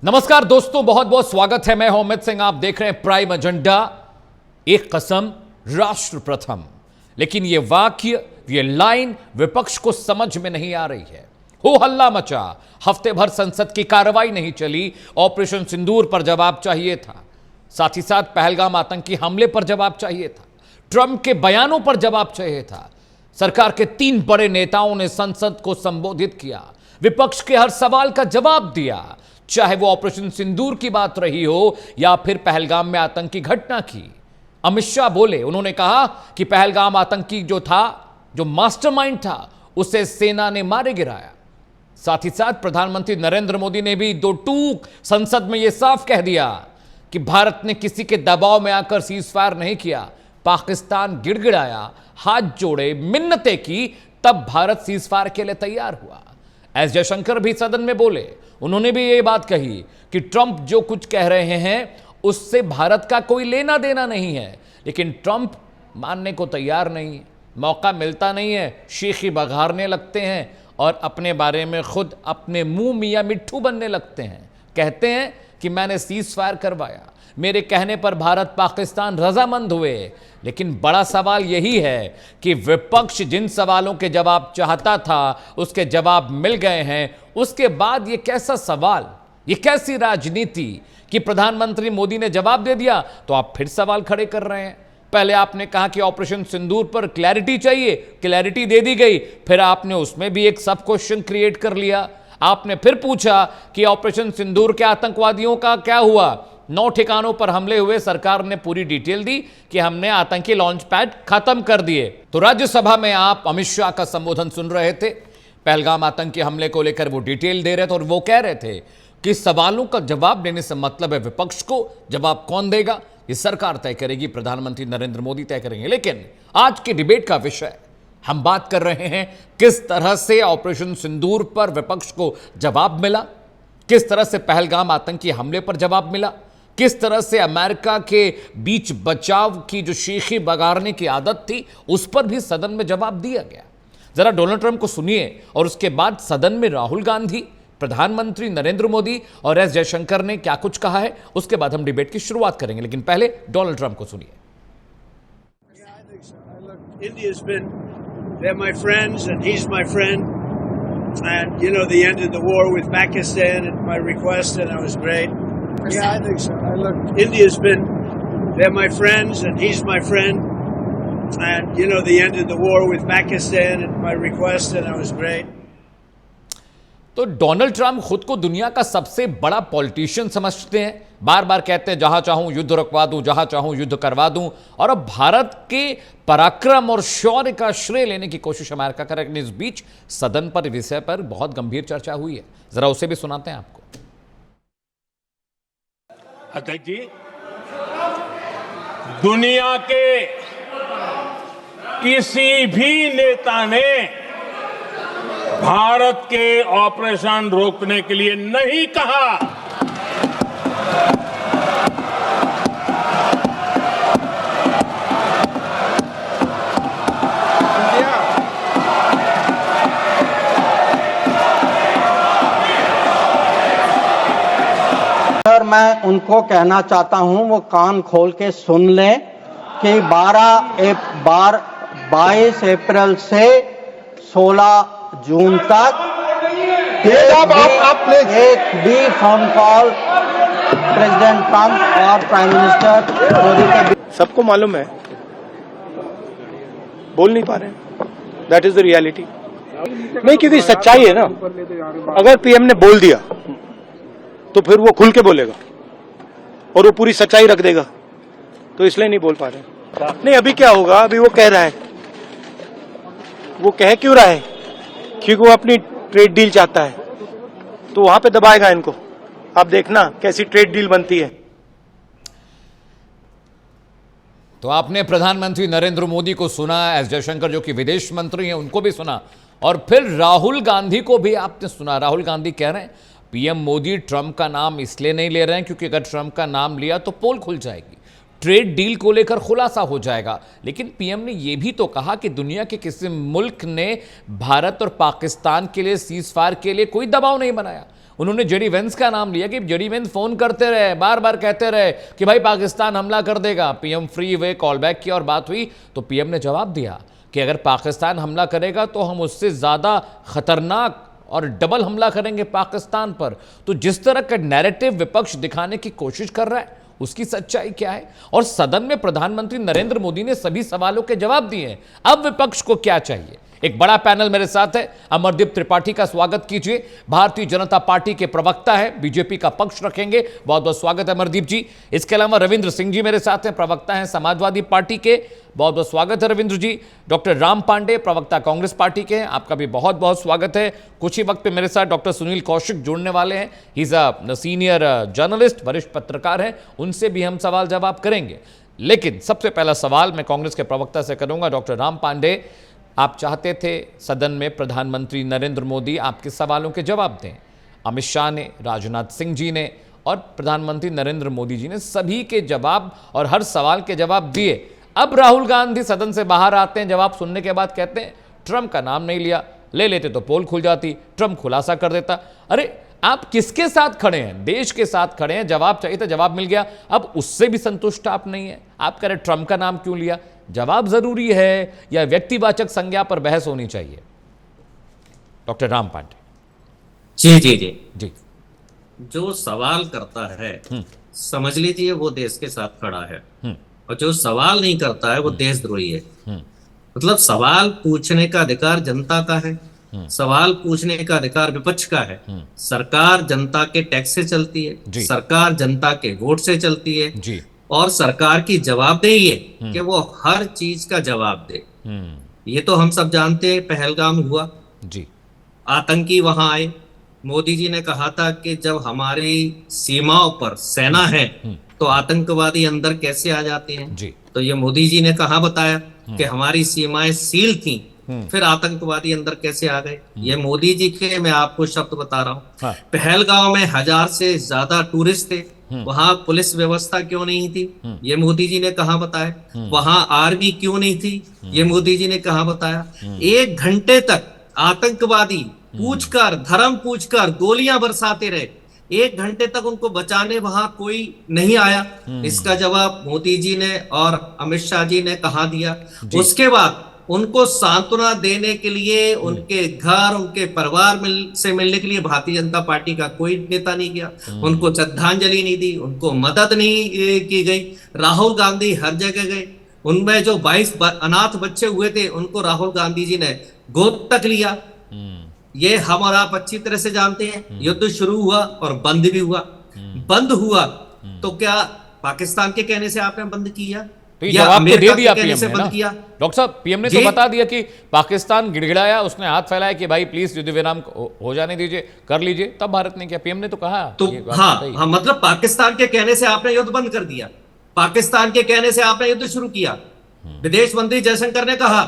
नमस्कार दोस्तों, बहुत बहुत स्वागत है। मैं हूं अमित सिंह, आप देख रहे हैं प्राइम एजेंडा। एक कसम राष्ट्र प्रथम, लेकिन यह वाक्य, यह लाइन विपक्ष को समझ में नहीं आ रही है। हो हल्ला मचा, हफ्ते भर संसद की कार्रवाई नहीं चली। ऑपरेशन सिंदूर पर जवाब चाहिए था, साथ ही साथ पहलगाम आतंकी हमले पर जवाब चाहिए था, ट्रंप के बयानों पर जवाब चाहिए था। सरकार के 3 बड़े नेताओं ने संसद को संबोधित किया, विपक्ष के हर सवाल का जवाब दिया, चाहे वो ऑपरेशन सिंदूर की बात रही हो या फिर पहलगाम में आतंकी घटना की। अमित शाह बोले, उन्होंने कहा कि पहलगाम आतंकी जो था, जो मास्टरमाइंड था, उसे सेना ने मारे गिराया। साथ ही साथ प्रधानमंत्री नरेंद्र मोदी ने भी 2 टूक संसद में यह साफ कह दिया कि भारत ने किसी के दबाव में आकर सीजफायर नहीं किया। पाकिस्तान गिड़गिड़ाया, हाथ जोड़े, मिन्नतें की, तब भारत सीजफायर के लिए तैयार हुआ। एस जयशंकर भी सदन में बोले, उन्होंने भी ये बात कही कि ट्रंप जो कुछ कह रहे हैं उससे भारत का कोई लेना देना नहीं है, लेकिन ट्रंप मानने को तैयार नहीं है। मौका मिलता नहीं है, शीखी बघारने लगते हैं और अपने बारे में खुद अपने मुंह मियां मिट्ठू बनने लगते हैं। कहते हैं कि मैंने सीज फायर करवाया, मेरे कहने पर भारत पाकिस्तान रजामंद हुए। लेकिन बड़ा सवाल यही है कि विपक्ष जिन सवालों के जवाब चाहता था उसके जवाब मिल गए हैं। उसके बाद ये कैसा सवाल, ये कैसी राजनीति कि प्रधानमंत्री मोदी ने जवाब दे दिया तो आप फिर सवाल खड़े कर रहे हैं। पहले आपने कहा कि ऑपरेशन सिंदूर पर क्लैरिटी चाहिए, क्लैरिटी दे दी गई, फिर आपने उसमें भी एक सब क्वेश्चन क्रिएट कर लिया। आपने फिर पूछा कि ऑपरेशन सिंदूर के आतंकवादियों का क्या हुआ। 9 ठिकानों पर हमले हुए, सरकार ने पूरी डिटेल दी कि हमने आतंकी लॉन्च पैड खत्म कर दिए। तो राज्यसभा में आप अमित शाह का संबोधन सुन रहे थे, पहलगाम आतंकी हमले को लेकर वो डिटेल दे रहे थे और वो कह रहे थे कि सवालों का जवाब देने से मतलब है विपक्ष को। जवाब कौन देगा ये सरकार तय करेगी, प्रधानमंत्री नरेंद्र मोदी तय करेंगे। लेकिन आज के डिबेट का विषय, हम बात कर रहे हैं किस तरह से ऑपरेशन सिंदूर पर विपक्ष को जवाब मिला, किस तरह से पहलगाम आतंकी हमले पर जवाब मिला, किस तरह से अमेरिका के बीच बचाव की जो शीखी बगारने की आदत थी उस पर भी सदन में जवाब दिया गया। जरा डोनाल्ड ट्रंप को सुनिए और उसके बाद सदन में राहुल गांधी, प्रधानमंत्री नरेंद्र मोदी और एस जयशंकर ने क्या कुछ कहा है, उसके बाद हम डिबेट की शुरुआत करेंगे। लेकिन पहले डोनाल्ड ट्रंप को सुनिए। They're my friends and he's my friend. And, you know, they ended the war with Pakistan at my request and that was great. Yeah, I think so. India's been, they're my friends and he's my friend. And, you know, they ended the war with Pakistan at my request and that was great. तो Donald Trump खुद को दुनिया का सबसे बड़ा politician समझते हैं, बार बार कहते हैं जहां चाहूं युद्ध रुकवा दूं, जहां चाहूं युद्ध करवा दूं, और अब भारत के पराक्रम और शौर्य का श्रेय लेने की कोशिश अमेरिका कर रहे हैं। इस बीच सदन पर विषय पर बहुत गंभीर चर्चा हुई है, जरा उसे भी सुनाते हैं आपको। अध्यक्ष जी, दुनिया के किसी भी नेता ने भारत के ऑपरेशन रोकने के लिए नहीं कहा। सर, मैं उनको कहना चाहता हूं वो कान खोल के सुन लें कि 22 अप्रैल से 16 जून तक एक भी फोन कॉल प्रेसिडेंट ट्रंप और प्राइम मिनिस्टर मोदी के बीच। सबको मालूम है, बोल नहीं पा रहे, दैट इज द रियलिटी। नहीं, क्योंकि सच्चाई है ना। अगर पीएम ने बोल दिया तो फिर वो खुल के बोलेगा और वो पूरी सच्चाई रख देगा, तो इसलिए नहीं बोल पा रहे। नहीं, अभी क्या होगा, अभी वो कह रहा है, वो कह क्यों रहा है, क्योंकि वो अपनी ट्रेड डील चाहता है, तो वहां पे दबाएगा इनको। आप देखना कैसी ट्रेड डील बनती है। तो आपने प्रधानमंत्री नरेंद्र मोदी को सुना, एस जयशंकर जो कि विदेश मंत्री हैं उनको भी सुना, और फिर राहुल गांधी को भी आपने सुना। राहुल गांधी कह रहे हैं पीएम मोदी ट्रंप का नाम इसलिए नहीं ले रहे हैं क्योंकि अगर ट्रंप का नाम लिया तो पोल खुल जाएगी, ट्रेड डील को लेकर खुलासा हो जाएगा। लेकिन पीएम ने यह भी तो कहा कि दुनिया के किसी मुल्क ने भारत और पाकिस्तान के लिए सीज फायर के लिए कोई दबाव नहीं बनाया। उन्होंने जेडी वेंस का नाम लिया कि जेडी वेंस फोन करते रहे, बार बार कहते रहे कि भाई पाकिस्तान हमला कर देगा। पीएम फ्री हुए, कॉल बैक किया और बात हुई तो पीएम ने जवाब दिया कि अगर पाकिस्तान हमला करेगा तो हम उससे ज़्यादा खतरनाक और डबल हमला करेंगे पाकिस्तान पर। तो जिस तरह का नैरेटिव विपक्ष दिखाने की कोशिश कर रहा है उसकी सच्चाई क्या है? और सदन में प्रधानमंत्री नरेंद्र मोदी ने सभी सवालों के जवाब दिए हैं। अब विपक्ष को क्या चाहिए? एक बड़ा पैनल मेरे साथ है। अमरदीप त्रिपाठी का स्वागत कीजिए, भारतीय जनता पार्टी के प्रवक्ता है, बीजेपी का पक्ष रखेंगे। बहुत बहुत स्वागत है अमरदीप जी। इसके अलावा रविंद्र सिंह जी मेरे साथ हैं, प्रवक्ता हैं समाजवादी पार्टी के। बहुत बहुत स्वागत है रविंद्र जी। डॉक्टर राम पांडे, प्रवक्ता कांग्रेस पार्टी के हैं, आपका भी बहुत बहुत स्वागत है। कुछ ही वक्त पे मेरे साथ डॉक्टर सुनील कौशिक जुड़ने वाले हैं। He is a senior journalist, वरिष्ठ पत्रकार हैं, उनसे भी हम सवाल जवाब करेंगे। लेकिन सबसे पहला सवाल मैं कांग्रेस के प्रवक्ता से करूंगा। डॉक्टर राम पांडे, आप चाहते थे सदन में प्रधानमंत्री नरेंद्र मोदी आपके सवालों के जवाब दें। अमित शाह ने, राजनाथ सिंह जी ने और प्रधानमंत्री नरेंद्र मोदी जी ने सभी के जवाब और हर सवाल के जवाब दिए। अब राहुल गांधी सदन से बाहर आते हैं, जवाब सुनने के बाद कहते हैं ट्रंप का नाम नहीं लिया, ले लेते तो पोल खुल जाती, ट्रंप खुलासा कर देता। अरे आप किसके साथ खड़े हैं? देश के साथ खड़े हैं। जवाब चाहिए था, जवाब मिल गया, अब उससे भी संतुष्ट आप नहीं है। आप कह रहे ट्रंप का नाम क्यों लिया? जवाब जरूरी है या व्यक्तिवाचक संज्ञा पर बहस होनी चाहिए? डॉक्टर राम पांडे जी जी जी जी। जो सवाल करता है समझ लीजिए वो देश के साथ खड़ा है, और जो सवाल नहीं करता है वो देशद्रोही है। मतलब सवाल पूछने का अधिकार जनता का है, सवाल पूछने का अधिकार विपक्ष का है। सरकार जनता के टैक्स से चलती है, सरकार जनता के वोट से चलती है जी। और सरकार की जवाबदेही है कि वो हर चीज का जवाब दे। ये तो हम सब जानते हैं, पहलगाम हुआ जी, आतंकी वहां आए। मोदी जी ने कहा था कि जब हमारी सीमाओं पर सेना है तो आतंकवादी अंदर कैसे आ जाते हैं जी। तो ये मोदी जी ने कहा बताया कि हमारी सीमाएं सील थी, फिर आतंकवादी अंदर कैसे आ गए। ये मोदी जी के मैं आपको शब्द बता रहा हूँ। हाँ। पहलगांव में 1000 से ज्यादा टूरिस्ट थे, वहां पुलिस व्यवस्था क्यों नहीं थी? ये मोदी जी ने कहा बताया। वहां आर्मी क्यों नहीं थी? ये मोदी जी ने कहा बताया। 1 घंटे तक आतंकवादी पूछकर, धर्म पूछकर गोलियां बरसाते रहे। 1 घंटे तक उनको बचाने वहां कोई नहीं आया। इसका जवाब मोदी जी ने और अमित शाह जी ने कहा दिया। उसके बाद उनको सांत्वना देने के लिए, उनके घर, उनके परिवार से मिलने के लिए भारतीय जनता पार्टी का कोई नेता नहीं गया। उनको श्रद्धांजलि नहीं दी, उनको मदद नहीं की गई। राहुल गांधी हर जगह गए। उनमें जो 22 अनाथ बच्चे हुए थे उनको राहुल गांधी जी ने गोद तक लिया। ये हम और आप अच्छी तरह से जानते हैं। युद्ध शुरू हुआ और बंद भी हुआ। बंद हुआ तो क्या पाकिस्तान के कहने से आपने बंद किया? तो ये जवाब तो दे दिया पीएम ने ना। किया? डॉक्टर साहब, पीएम ने तो बता दिया कि पाकिस्तान गिड़गिड़ाया, उसने हाथ फैलाया कि भाई प्लीज युद्ध विराम हो जाने दीजिए, कर लीजिए, तब भारत ने किया। पीएम ने तो कहा। तो हाँ, मतलब पाकिस्तान के कहने से आपने युद्ध बंद कर दिया, पाकिस्तान के कहने से आपने युद्ध शुरू किया। विदेश मंत्री जयशंकर ने कहा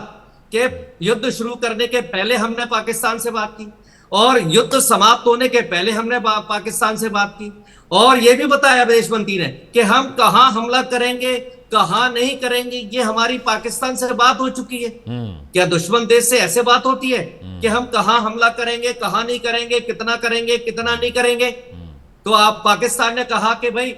कि युद्ध शुरू करने के पहले हमने पाकिस्तान से बात की और युद्ध समाप्त होने के पहले हमने पाकिस्तान से बात की। और यह भी बताया विदेश मंत्री ने कि हम कहां हमला करेंगे, कहां नहीं करेंगे, ये हमारी पाकिस्तान से बात हो चुकी है। क्या दुश्मन देश से ऐसे बात होती है कि हम कहां हमला करेंगे, कहां नहीं करेंगे, कितना करेंगे, कितना नहीं करेंगे? तो आप पाकिस्तान ने कहा कि भाई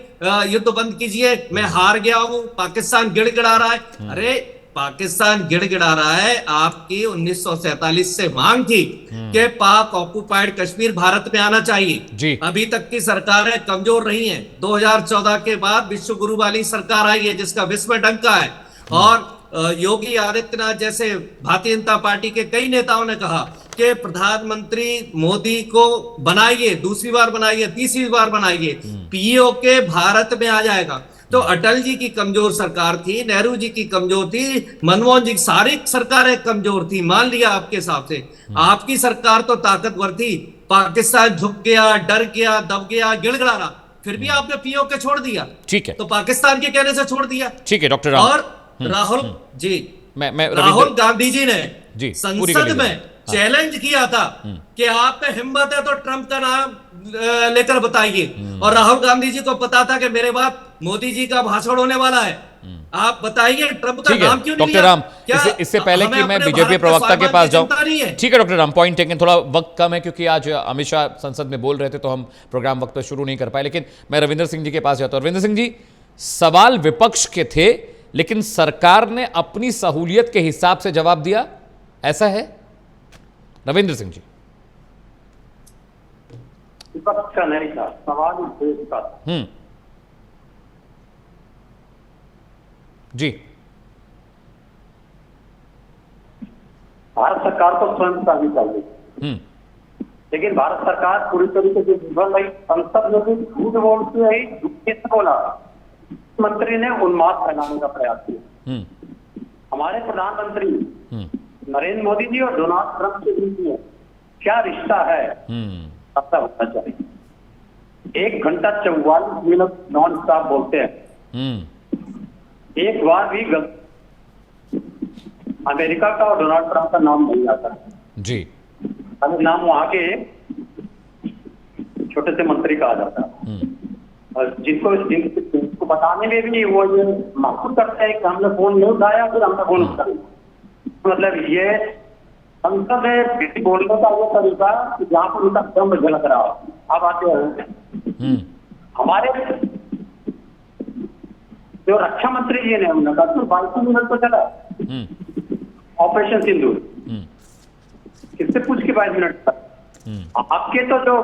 युद्ध बंद कीजिए, मैं हार गया हूं, पाकिस्तान गिड़गिड़ा रहा है। अरे पाकिस्तान गिड़गिड़ा रहा है। आपकी 1947 से मांग थी कि पाक ऑक्युपाइड कश्मीर भारत में आना चाहिए। अभी तक की सरकारें कमजोर रही हैं। 2014 के बाद विश्व गुरु वाली सरकार आई है जिसका विश्व में डंका है। और योगी आदित्यनाथ जैसे भारतीय जनता पार्टी के कई नेताओं ने कहा कि प्रधानमंत्री मोदी को बनाइए, दूसरी बार बनाइए, तीसरी बार बनाइए, पीओके भारत में आ जाएगा। तो अटल जी की कमजोर सरकार थी, नेहरू जी की कमजोर थी, मनमोहन जी, सारी सरकारें कमजोर थी। मान लिया आपके हिसाब से, आपकी सरकार तो ताकतवर थी। पाकिस्तान झुक गया, डर गया, दब गया, गिड़गिड़ा रहा, फिर भी आपने पीओके छोड़ दिया। ठीक है, तो पाकिस्तान के कहने से छोड़ दिया। ठीक है डॉक्टर राम। और राहुल जी, मैं राहुल गांधी जी ने संसद में चैलेंज किया था कि आप में हिम्मत है तो ट्रंप का नाम लेकर बताइए। और राहुल गांधी जी को पता था कि मेरे बाद मोदी जी का भाषण होने वाला है। आप बताइए ट्रंप का ठीक है नाम क्यों नहीं डॉक्टर लिया? राम, क्या इससे पहले हमें कि मैं अपने बीजेपी भारत के प्रवक्ता के स्वाभिमान पास की जाऊं, चिंता नहीं है? ठीक है डॉक्टर राम, पॉइंट टेकन। थोड़ा वक्त कम है क्योंकि आज अमित शाह संसद में बोल रहे थे तो हम प्रोग्राम वक्त पर शुरू नहीं कर पाए, लेकिन मैं रविंद्र सिंह जी के पास जाता हूं। रविंद्र सिंह जी, सवाल विपक्ष के थे लेकिन सरकार ने अपनी सहूलियत के हिसाब से जवाब दिया, ऐसा है रविंद्र सिंह जी? विपक्ष का नहीं था सवाल, इस देश का था। जी। भारत सरकार को स्वयं करनी चाहिए, लेकिन भारत सरकार पूरी तरीके से विफल रही। संसद में भी झूठ बोलती रही, झूठ बोला। मंत्री ने उन्माद फैलाने का प्रयास किया। हमारे प्रधानमंत्री नरेंद्र मोदी जी और डोनाल्ड ट्रंप के बीच में क्या रिश्ता है पता होना चाहिए। 1 घंटा 44 मिनट नॉन स्टॉप बोलते हैं, एक बार भी अमेरिका का और डोनाल्ड ट्रंप का नाम नहीं आता जी। अगर नाम वहां के छोटे से मंत्री का आ जाता है, और जिनको बताने में भी वो ये महसूस करते हैं कि हमने फोन नहीं उठाया, फिर हमने फोन उठाया। मतलब ये संसद में बोलने का ये तरीका कि जहाँ पर उनका दम झलक रहा हो। अब आते हैं हमारे जो रक्षा मंत्री जी ने, उन्होंने कहा 22 मिनट तो चला ऑपरेशन सिंदूर, किससे पूछ के 22 मिनट तक। आपके तो जो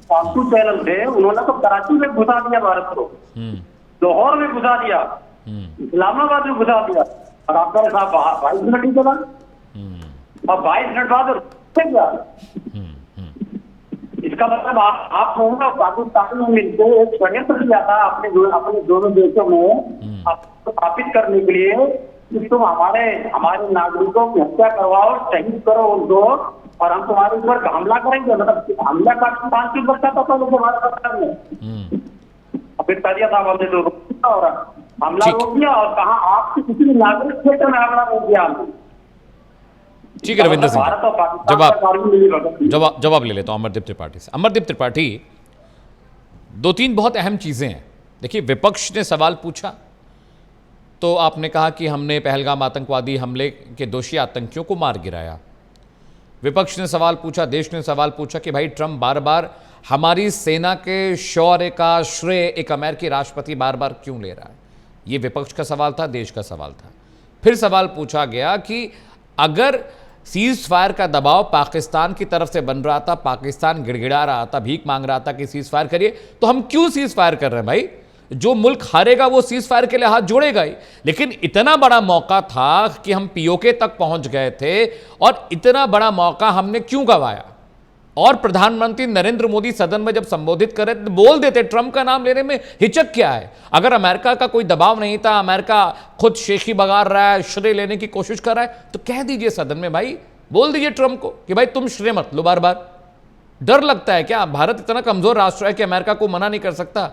फालतू चैनल थे उन्होंने तो कराची में घुसा दिया भारत को, लाहौर में घुसा दिया, इस्लामाबाद में घुसा दिया, और आपका साहब 22 मिनट ही चला, और 22 मिनट बाद गया। इसका मतलब आप लोगों ने पाकिस्तान में मिलकर एक षड्यंत्र किया था अपने दोनों देशों में आपको स्थापित करने के लिए कि तुम हमारे नागरिकों की हत्या करवाओ, शहीद करो उनको, और हम तुम्हारे ऊपर हमला करेंगे। मतलब हमला पाकिस्तान की बच्चा था पहले हमारे सरकार ने, फिर कह दिया था हमने तो और हमला रोक दिया, और कहा आपके किसी नागरिक क्षेत्र में हमला रोक दिया हमने। ठीक है रविंद्र सिंह, जवाब ले लेता हूं अमरदीप त्रिपाठी से। अमरदीप त्रिपाठी, 2-3 बहुत अहम चीजें हैं। देखिए, विपक्ष ने सवाल पूछा तो आपने कहा कि हमने पहलगाम आतंकवादी हमले के दोषी आतंकियों को मार गिराया। विपक्ष ने सवाल पूछा, देश ने सवाल पूछा कि भाई ट्रंप बार बार हमारी सेना के शौर्य का श्रेय एक अमेरिकी राष्ट्रपति बार बार क्यों ले रहा है। ये विपक्ष का सवाल था, देश का सवाल था। फिर सवाल पूछा गया कि अगर सीज फायर का दबाव पाकिस्तान की तरफ से बन रहा था, पाकिस्तान गिड़गिड़ा रहा था, भीख मांग रहा था कि सीज फायर करिए, तो हम क्यों सीज फायर कर रहे हैं भाई? जो मुल्क हारेगा वो सीज फायर के लिए हाथ जोड़ेगा ही। लेकिन इतना बड़ा मौका था कि हम पीओके तक पहुंच गए थे, और इतना बड़ा मौका हमने क्यों गंवाया? और प्रधानमंत्री नरेंद्र मोदी सदन में जब संबोधित करे तो बोल देते, ट्रंप का नाम लेने में हिचक क्या है? अगर अमेरिका का कोई दबाव नहीं था, अमेरिका खुद शेखी बगार रहा है, श्रेय लेने की कोशिश कर रहा है, तो कह दीजिए सदन में भाई, बोल दीजिए ट्रंप को कि भाई तुम श्रेय मत लो बार बार। डर लगता है क्या? भारत इतना कमजोर राष्ट्र है कि अमेरिका को मना नहीं कर सकता?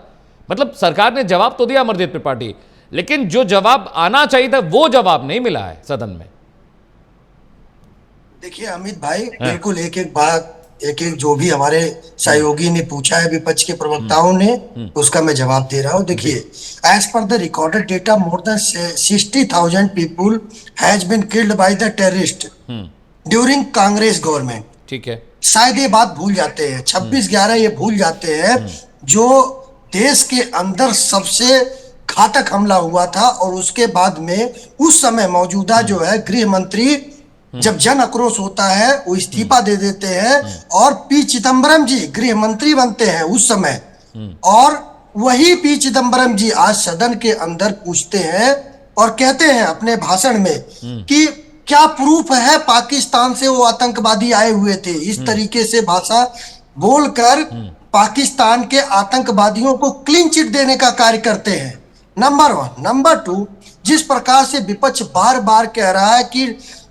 मतलब सरकार ने जवाब तो दिया अमरदीप त्रिपाठी, लेकिन जो जवाब आना चाहिए था वो जवाब नहीं मिला है सदन में। देखिए अमित भाई, बिल्कुल एक एक बात, एक एक जो भी हमारे सहयोगी ने पूछा है, विपक्ष के प्रवक्ताओं ने, उसका मैं जवाब दे रहा हूं। देखिए, as per the recorded data, more than 60,000 people has been killed by the terrorist during Congress government. ठीक है, शायद ये बात भूल जाते हैं, 26/11 ये भूल जाते हैं, जो देश के अंदर सबसे घातक हमला हुआ था, और उसके बाद में उस समय मौजूदा जो है गृह मंत्री, जब जन आक्रोश होता है वो इस्तीफा दे देते हैं, और पी चिदम्बरम जी गृह मंत्री बनते हैं उस समय, और वही पी चिदम्बरम जी आज सदन के अंदर पूछते हैं और कहते हैं अपने भाषण में कि क्या प्रूफ है पाकिस्तान से वो आतंकवादी आए हुए थे। इस तरीके से भाषा बोलकर पाकिस्तान के आतंकवादियों को क्लीन चिट देने का कार्य करते हैं, नंबर 1। नंबर 2, जिस प्रकार से विपक्ष बार बार कह रहा है कि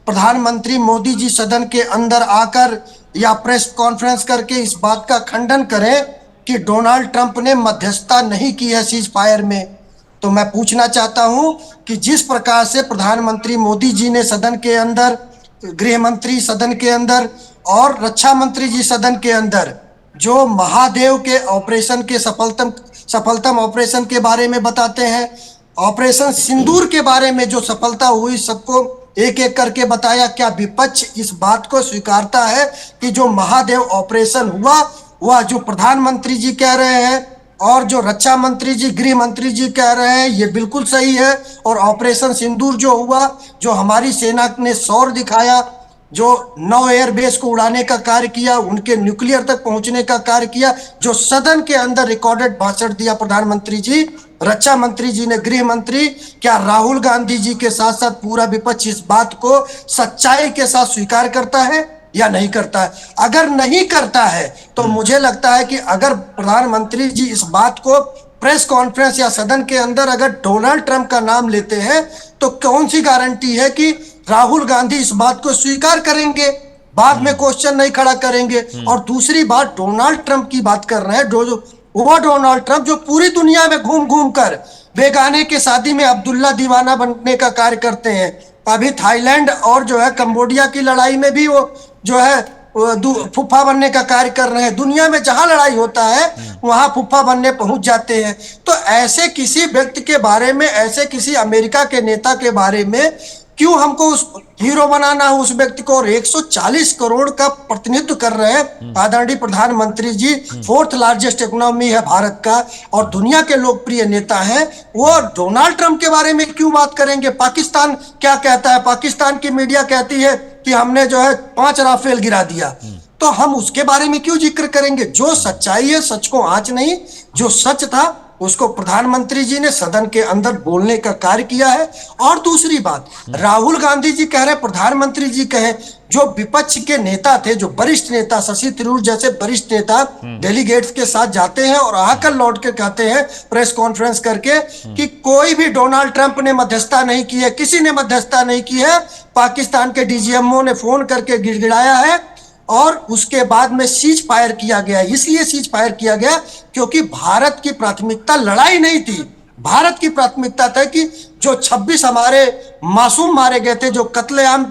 प्रधानमंत्री मोदी जी सदन के अंदर आकर या प्रेस कॉन्फ्रेंस करके इस बात का खंडन करें कि डोनाल्ड ट्रंप ने मध्यस्थता नहीं की है सीज फायर में, तो मैं पूछना चाहता हूं कि जिस प्रकार से प्रधानमंत्री मोदी जी ने सदन के अंदर, गृह मंत्री सदन के अंदर और रक्षा मंत्री जी सदन के अंदर जो महादेव के ऑपरेशन के सफलतम ऑपरेशन के बारे में बताते हैं, ऑपरेशन सिंदूर के बारे में जो सफलता हुई सबको एक एक करके बताया। क्या विपक्ष इस बात को स्वीकारता है कि जो महादेव ऑपरेशन हुआ वह जो प्रधानमंत्री जी कह रहे हैं और जो रक्षा मंत्री जी, गृह मंत्री जी कह रहे हैं, ये बिल्कुल सही है। और ऑपरेशन सिंदूर जो हुआ, जो हमारी सेना ने शौर्य दिखाया, जो 9 एयरबेस को उड़ाने का कार्य किया, उनके न्यूक्लियर तक पहुंचने का कार्य किया, जो सदन के अंदर रिकॉर्डेड भाषण दिया प्रधानमंत्री जी, रक्षा मंत्री जी ने, गृह मंत्री, क्या राहुल गांधी जी के साथ साथ पूरा विपक्ष इस बात को सच्चाई के साथ स्वीकार करता है या नहीं करता है? अगर नहीं करता है तो मुझे लगता है कि अगर प्रधानमंत्री जी इस बात को प्रेस कॉन्फ्रेंस या सदन के अंदर अगर डोनाल्ड ट्रंप का नाम लेते हैं तो कौन सी गारंटी है कि राहुल गांधी इस बात को स्वीकार करेंगे, बाद में क्वेश्चन नहीं खड़ा करेंगे। और दूसरी बात, डोनाल्ड ट्रंप की बात कर रहे हैं, वो डोनाल्ड ट्रंप जो पूरी दुनिया में घूम घूम कर बेगाने के शादी में अब्दुल्ला दीवाना बनने का कार्य करते हैं। अभी थाईलैंड और जो है कंबोडिया की लड़ाई में भी वो जो है फुफ्फा बनने का कार्य कर रहे हैं। दुनिया में जहां लड़ाई होता है वहां फुफ्फा बनने पहुंच जाते हैं। तो ऐसे किसी व्यक्ति के बारे में, ऐसे किसी अमेरिका के नेता के बारे में क्यों हमको उस हीरो बनाना है उस व्यक्ति को? और 140 करोड़ का प्रतिनिधित्व कर रहे हैं आदरणीय प्रधानमंत्री जी, 4th लार्जेस्ट इकोनॉमी है भारत का और दुनिया के लोकप्रिय नेता हैं। वो डोनाल्ड ट्रंप के बारे में क्यों बात करेंगे? पाकिस्तान क्या कहता है? पाकिस्तान की मीडिया कहती है कि हमने जो है 5 राफेल गिरा दिया, तो हम उसके बारे में क्यों जिक्र करेंगे? जो सच्चाई है, सच को आंच नहीं, जो सच था उसको प्रधानमंत्री जी ने सदन के अंदर बोलने का कार्य किया है। और दूसरी बात, राहुल गांधी जी कह रहे, प्रधानमंत्री जी कहे, जो विपक्ष के नेता थे, जो वरिष्ठ नेता, शशि थरूर जैसे वरिष्ठ नेता डेलीगेट्स के साथ जाते हैं और आकर लौट के कहते हैं प्रेस कॉन्फ्रेंस करके कि कोई भी डोनाल्ड ट्रंप ने मध्यस्थता नहीं की है, किसी ने मध्यस्थता नहीं की है, पाकिस्तान के डीजीएमओ ने फोन करके गिड़गिड़ाया है और उसके बाद में सीज फायर किया गया। इसलिए सीज फायर किया गया क्योंकि भारत की प्राथमिकता लड़ाई नहीं थी। भारत की प्राथमिकता था कि जो 26 हमारे मासूम मारे गए थे, जो कत्लेआम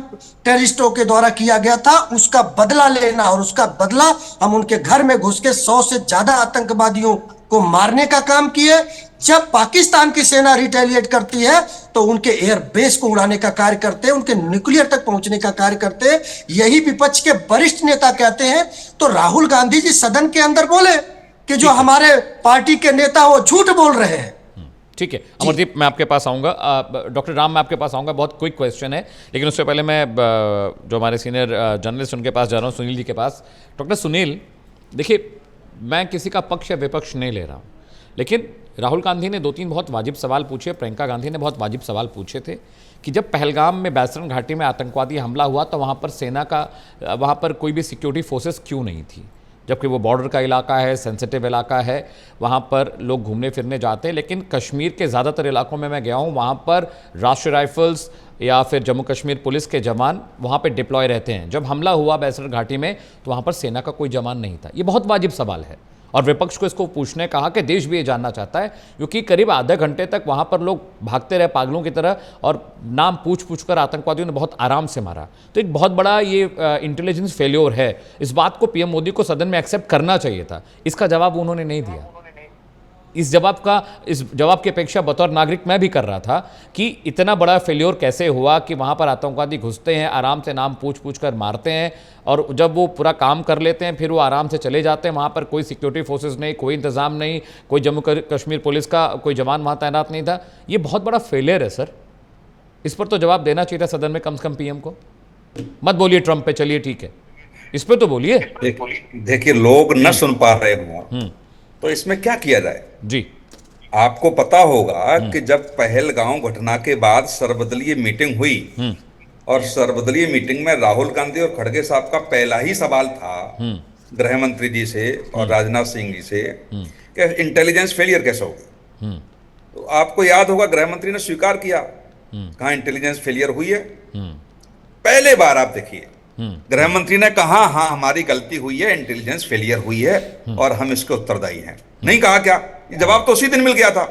टेररिस्टों के द्वारा किया गया था, उसका बदला लेना। और उसका बदला हम उनके घर में घुस के 100 से ज्यादा आतंकवादियों को मारने का काम किए। जब पाकिस्तान की सेना रिटेलिएट करती है तो उनके एयर बेस को उड़ाने का कार्य करते हैं, उनके न्यूक्लियर तक पहुंचने का कार्य करते हैं। यही विपक्ष के वरिष्ठ नेता कहते हैं। तो राहुल गांधी जी सदन के अंदर बोले कि जो हमारे पार्टी के नेता वो झूठ बोल रहे हैं। ठीक है अमरदीप, मैं आपके पास आऊंगा। डॉक्टर राम, मैं आपके पास आऊंगा। बहुत क्विक क्वेश्चन है, लेकिन उससे पहले मैं जो हमारे सीनियर जर्नलिस्ट उनके पास जा रहा हूं, सुनील जी के पास। डॉक्टर सुनील, देखिए, मैं किसी का पक्ष या विपक्ष नहीं ले रहा हूं, लेकिन राहुल गांधी ने 2-3 बहुत वाजिब सवाल पूछे, प्रियंका गांधी ने बहुत वाजिब सवाल पूछे थे कि जब पहलगाम में बैसरन घाटी में आतंकवादी हमला हुआ तो वहाँ पर सेना का, वहाँ पर कोई भी सिक्योरिटी फोर्सेस क्यों नहीं थी, जबकि वो बॉर्डर का इलाका है, सेंसिटिव इलाका है, वहाँ पर लोग घूमने फिरने जाते हैं। लेकिन कश्मीर के ज़्यादातर इलाकों में मैं गया हूँ, वहाँ पर राष्ट्रीय राइफल्स या फिर जम्मू कश्मीर पुलिस के जवान वहाँ पे डिप्लॉय रहते हैं। जब हमला हुआ बैसरन घाटी में तो वहाँ पर सेना का कोई जवान नहीं था। ये बहुत वाजिब सवाल है और विपक्ष को इसको पूछने कहा कि देश भी ये जानना चाहता है, क्योंकि करीब आधे घंटे तक वहाँ पर लोग भागते रहे पागलों की तरह और नाम पूछ कर आतंकवादियों ने बहुत आराम से मारा। तो एक बहुत बड़ा ये इंटेलिजेंस फेल्योर है। इस बात को पीएम मोदी को सदन में एक्सेप्ट करना चाहिए था। इसका जवाब उन्होंने नहीं दिया। इस जवाब की अपेक्षा बतौर नागरिक मैं भी कर रहा था कि इतना बड़ा फेल्योर कैसे हुआ कि वहाँ पर आतंकवादी घुसते हैं, आराम से नाम पूछ कर मारते हैं और जब वो पूरा काम कर लेते हैं फिर वो आराम से चले जाते हैं। वहाँ पर कोई सिक्योरिटी फोर्सेस नहीं, कोई इंतज़ाम नहीं, कोई जम्मू कश्मीर पुलिस का कोई जवान वहाँ तैनात नहीं था। ये बहुत बड़ा फेलियर है सर। इस पर तो जवाब देना चाहिए था सदन में कम से कम पीएम को। मत बोलिए ट्रंप पे, चलिए ठीक है, इस पर तो बोलिए। देखिए, लोग न सुन पा रहे हों तो इसमें क्या किया जाए जी। आपको पता होगा कि जब पहलगांव घटना के बाद सर्वदलीय मीटिंग हुई और सर्वदलीय मीटिंग में राहुल गांधी और खड़गे साहब का पहला ही सवाल था गृह मंत्री जी से और राजनाथ सिंह जी से कि इंटेलिजेंस फेलियर कैसे होगी। तो आपको याद होगा गृह मंत्री ने स्वीकार किया, कहा इंटेलिजेंस फेलियर हुई है। पहले बार आप देखिए गृह मंत्री ने कहा हाँ हमारी गलती हुई है, इंटेलिजेंस फेलियर हुई है और हम इसके उत्तरदायी हैं। नहीं कहा क्या? ये जवाब तो उसी दिन मिल गया था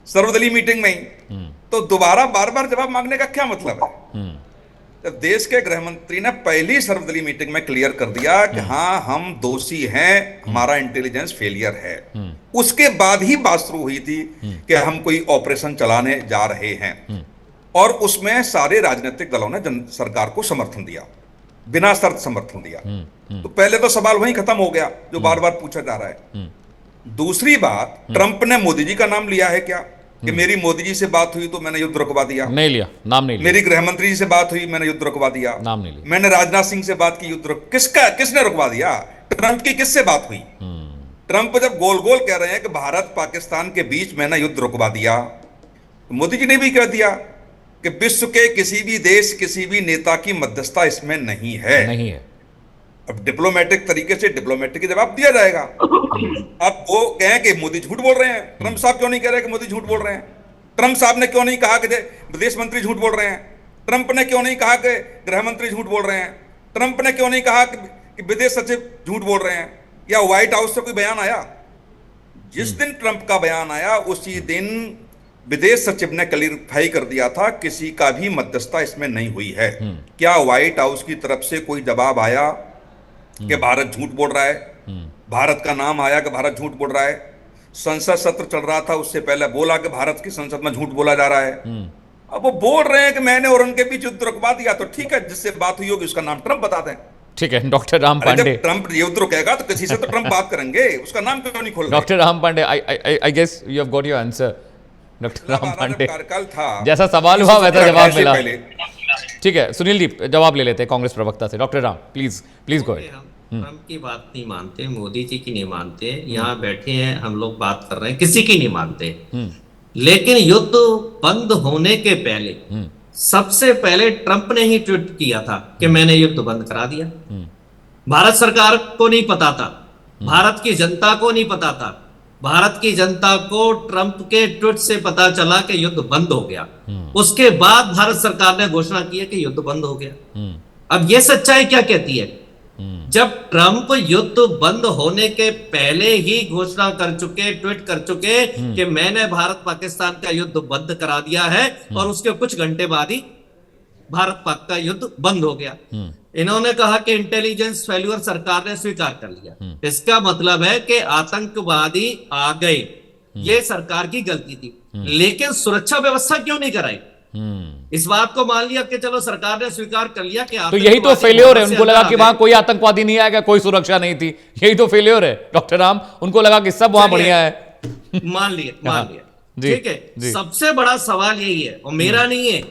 सर्वदलीय मीटिंग में ही। तो दोबारा बार बार जवाब मांगने का क्या मतलब है? जब देश के गृह मंत्री ने पहली सर्वदलीय मीटिंग में क्लियर कर दिया कि हाँ हम दोषी हैं, हमारा इंटेलिजेंस फेलियर है, उसके बाद ही बात शुरू हुई थी कि हम कोई ऑपरेशन चलाने जा रहे हैं, और उसमें सारे राजनीतिक दलों ने सरकार को समर्थन दिया, बिना शर्त समर्थन दिया। तो पहले तो सवाल वहीं खत्म हो गया जो बार बार पूछा जा रहा है। दूसरी बात, ट्रंप ने मोदी जी का नाम लिया है क्या कि मेरी मोदी जी से बात हुई तो मैंने युद्ध रुकवा दिया? नहीं लिया, नाम नहीं लिया। मेरी गृह मंत्री जी से बात हुई, मैंने युद्ध रुकवा दिया, नाम नहीं लिया। मैंने राजनाथ सिंह से बात की, किसने रुकवा दिया? ट्रंप की किससे बात हुई? ट्रंप जब गोल गोल कह रहे हैं कि भारत पाकिस्तान के बीच मैंने युद्ध रुकवा दिया, तो मोदी जी ने भी कह दिया कि विश्व के किसी भी देश, किसी भी नेता की मध्यस्थता इसमें नहीं है। नहीं है। अब डिप्लोमेटिक तरीके से डिप्लोमेटिक जवाब दिया जाएगा। अब वो कहें कि मोदी झूठ बोल रहे हैं, ट्रंप साहब क्यों नहीं कह रहे कि मोदी झूठ बोल रहे हैं? ट्रंप साहब ने क्यों नहीं कहा कि विदेश मंत्री झूठ बोल रहे हैं? ट्रंप ने क्यों नहीं कहा कि गृह मंत्री झूठ बोल रहे हैं? ट्रंप ने क्यों नहीं कहा कि विदेश सचिव झूठ बोल रहे हैं? या व्हाइट हाउस से कोई बयान आया? जिस दिन ट्रंप का बयान आया उसी दिन विदेश सचिव ने क्लियरिफाई कर दिया था किसी का भी मध्यस्थता इसमें नहीं हुई है। क्या व्हाइट हाउस की तरफ से कोई जवाब आया कि भारत झूठ बोल रहा है? भारत का नाम आया कि भारत झूठ बोल रहा है? संसद सत्र चल रहा था, उससे पहले बोला कि भारत की संसद में झूठ बोला जा रहा है। अब वो बोल रहे हैं कि मैंने और उनके बीच युद्ध रुकवा दिया, तो ठीक है, जिससे बात हुई होगी उसका नाम ट्रंप बता दें। ठीक है डॉक्टर राम पांडे। जब ट्रंप युद्ध रुकेगा तो किसी से तो ट्रंप बात करेंगे, उसका नाम क्यों नहीं खोल रहे? Doctor Ram Pandey, I guess you have got your answer. Doctor Ram Pandey, कार्यकाल था, जैसा सवाल हुआ वैसा जवाब मिला। ठीक है सुनील जी, जवाब ले लेते हैं कांग्रेस प्रवक्ता से। Doctor Ram please go ahead. Trump की बात नहीं मानते, मोदी जी की नहीं मानते, यहाँ बैठे हैं हम लोग बात कर रहे हैं, किसी की नहीं मानते। लेकिन युद्ध बंद होने के पहले सबसे पहले ट्रंप ने ही ट्वीट किया था कि मैंने युद्ध बंद करा दिया। भारत सरकार को नहीं पता था, भारत की जनता को नहीं पता था। भारत की जनता को ट्रंप के ट्वीट से पता चला कि युद्ध बंद हो गया। उसके बाद भारत सरकार ने घोषणा की है कि युद्ध बंद हो गया। अब ये सच्चाई क्या कहती है? जब ट्रंप युद्ध बंद होने के पहले ही घोषणा कर चुके, ट्वीट कर चुके कि मैंने भारत पाकिस्तान का युद्ध बंद करा दिया है, और उसके कुछ घंटे बाद ही भारत पाक का युद्ध बंद हो गया। इन्होंने कहा कि इंटेलिजेंस फेल्यूर सरकार ने स्वीकार कर लिया। इसका मतलब है कि आतंकवादी आ गए, ये सरकार की गलती थी। लेकिन सुरक्षा व्यवस्था क्यों नहीं कराई? इस बात को मान लिया कि चलो सरकार ने स्वीकार कर लिया कि तो यही तो फेल्योर है। उनको लगा कि वहां कोई आतंकवादी नहीं आएगा, कोई सुरक्षा नहीं थी, यही तो फेल्योर है डॉक्टर राम। उनको लगा कि सब वहां बढ़िया है। मान लिया ठीक है। सबसे बड़ा सवाल यही है, और मेरा नहीं है,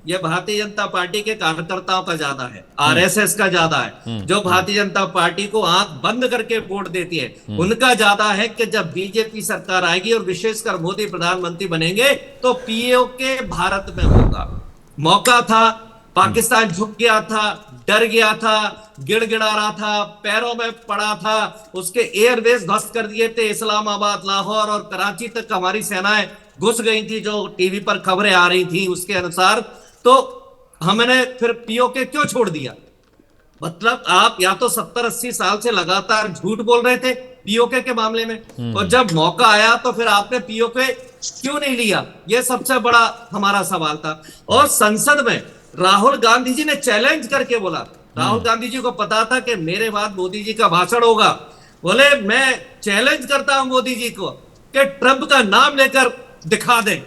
यह भारतीय जनता पार्टी के कार्यकर्ताओं का ज्यादा है, आरएसएस का ज्यादा है, जो भारतीय जनता पार्टी को आंख बंद करके वोट देती है, उनका ज्यादा है कि जब बीजेपी सरकार आएगी और विशेषकर मोदी प्रधानमंत्री बनेंगे तो पीओके भारत में होगा। मौका था, पाकिस्तान झुक गया था, डर गया था, गिड़गिड़ा रहा था, पैरों में पड़ा था, उसके एयरबेस ध्वस्त कर दिए थे। इस्लामाबाद, लाहौर और कराची तक हमारी सेनाएं घुस गई थी, जो टीवी पर खबरें आ रही थी उसके अनुसार। तो हमने फिर पीओके क्यों छोड़ दिया? मतलब आप या तो 70-80 साल से लगातार झूठ बोल रहे थे पीओके के मामले में, और जब मौका आया तो फिर आपने पीओके क्यों नहीं लिया? यह सबसे बड़ा हमारा सवाल था। और संसद में राहुल गांधी जी ने चैलेंज करके बोला, राहुल गांधी जी को पता था कि मेरे बाद मोदी जी का भाषण होगा, बोले मैं चैलेंज करता हूं मोदी जी को कि ट्रंप का नाम लेकर दिखा दें।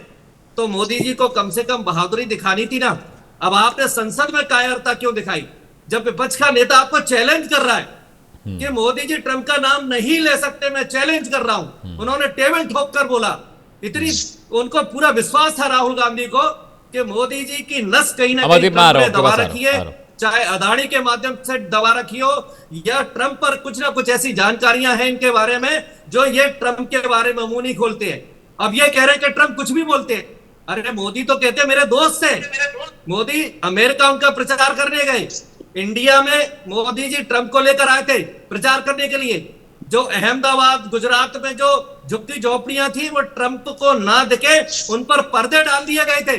तो मोदी जी को कम से कम बहादुरी दिखानी थी ना। अब आपने संसद में कायरता क्यों दिखाई जब विपक्ष का नेता आपको चैलेंज कर रहा है कि मोदी जी ट्रंप का नाम नहीं ले सकते, मैं चैलेंज कर रहा हूं। उन्होंने टेबल ठोक कर बोला। इतनी उनको पूरा विश्वास था राहुल गांधी को कि मोदी जी की नस कहीं ना कहीं दबा रखी है, चाहे अदानी के माध्यम से दबा रखी हो या ट्रंप पर कुछ ना कुछ ऐसी जानकारियां हैं इनके बारे में जो ये ट्रंप के बारे में मुंह नहीं खोलते हैं। अब ये कह रहे हैं कि ट्रंप कुछ भी बोलते हैं। अरे मोदी तो कहते हैं मेरे दोस्त हैं। मोदी अमेरिका उनका प्रचार करने गए, इंडिया में मोदी जी ट्रंप को लेकर आए थे प्रचार करने के लिए। जो अहमदाबाद, गुजरात में जो झुग्गी झोपड़ियां थी वो ट्रंप को ना दिखे, उन पर पर्दे डाल दिए गए थे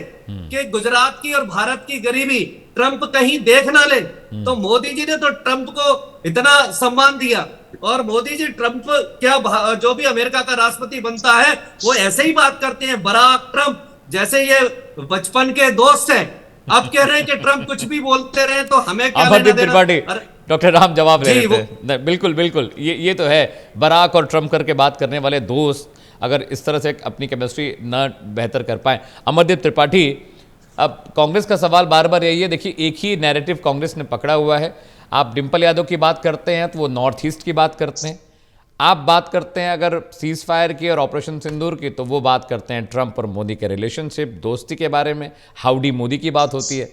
कि गुजरात की और भारत की गरीबी ट्रंप कहीं देख ना ले। तो मोदी जी ने तो ट्रंप को इतना सम्मान दिया, और मोदी जी ट्रंप क्या जो भी अमेरिका का राष्ट्रपति बनता है वो ऐसे ही बात करते हैं, बराक ट्रंप जैसे ये बचपन के दोस्त हैं। अब कह रहे हैं कि ट्रम्प कुछ भी बोलते रहे तो हमें क्या लेना अमरदीप देना। त्रिपाठी, अरे, डॉक्टर राम जवाब ले जी, रहे थे। नहीं, बिल्कुल बिल्कुल, ये तो है, बराक और ट्रम्प करके बात करने वाले दोस्त अगर इस तरह से अपनी केमिस्ट्री न बेहतर कर पाए। अमरदीप त्रिपाठी, अब कांग्रेस का सवाल बार बार यही है, देखिए एक ही नैरेटिव कांग्रेस ने पकड़ा हुआ है। आप डिम्पल यादव की बात करते हैं तो वो नॉर्थ ईस्ट की बात करते हैं, आप बात करते हैं अगर सीज फायर की और ऑपरेशन सिंदूर की तो वो बात करते हैं ट्रंप और मोदी के रिलेशनशिप, दोस्ती के बारे में, हाउडी मोदी की बात होती है।